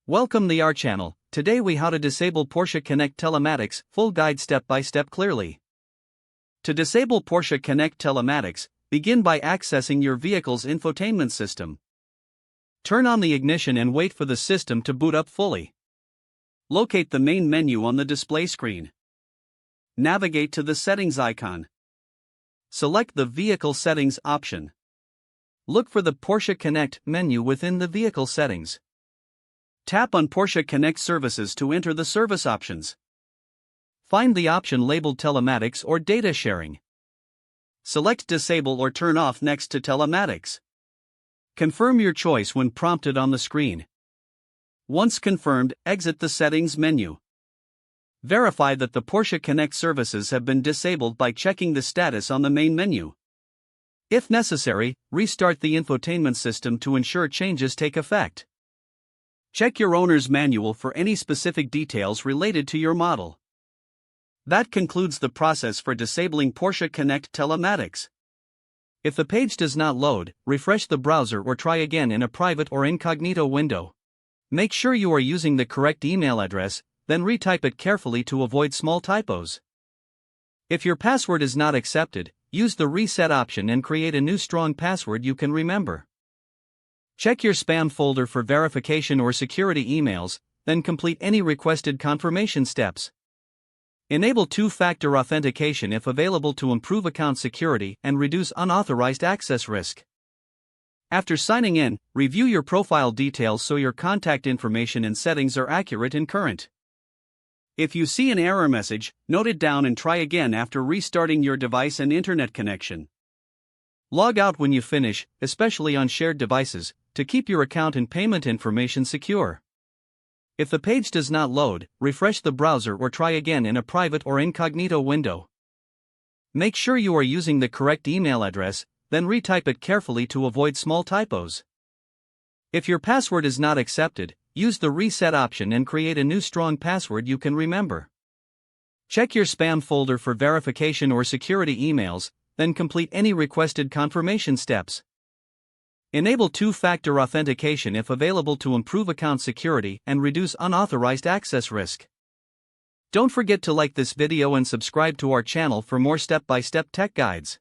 Welcome to our channel. Today we how to disable Porsche Connect Telematics, full guide step by step clearly. To disable Porsche Connect Telematics, begin by accessing your vehicle's infotainment system. Turn on the ignition and wait for the system to boot up fully. Locate the main menu on the display screen. Navigate to the settings icon. Select the vehicle settings option. Look for the Porsche Connect menu within the vehicle settings. Tap on Porsche Connect Services to enter the service options. Find the option labeled Telematics or Data Sharing. Select Disable or Turn Off next to Telematics. Confirm your choice when prompted on the screen. Once confirmed, exit the Settings menu. Verify that the Porsche Connect services have been disabled by checking the status on the main menu. If necessary, restart the infotainment system to ensure changes take effect. Check your owner's manual for any specific details related to your model. That concludes the process for disabling Porsche Connect Telematics. If the page does not load, refresh the browser or try again in a private or incognito window. Make sure you are using the correct email address, then retype it carefully to avoid small typos. If your password is not accepted, use the reset option and create a new strong password you can remember. Check your spam folder for verification or security emails, then complete any requested confirmation steps. Enable two-factor authentication if available to improve account security and reduce unauthorized access risk. After signing in, review your profile details so your contact information and settings are accurate and current. If you see an error message, note it down and try again after restarting your device and internet connection. Log out when you finish, especially on shared devices, to keep your account and payment information secure. If the page does not load, refresh the browser or try again in a private or incognito window. Make sure you are using the correct email address, then retype it carefully to avoid small typos. If your password is not accepted, use the reset option and create a new strong password you can remember. Check your spam folder for verification or security emails, then complete any requested confirmation steps. Enable two-factor authentication if available to improve account security and reduce unauthorized access risk. Don't forget to like this video and subscribe to our channel for more step-by-step tech guides.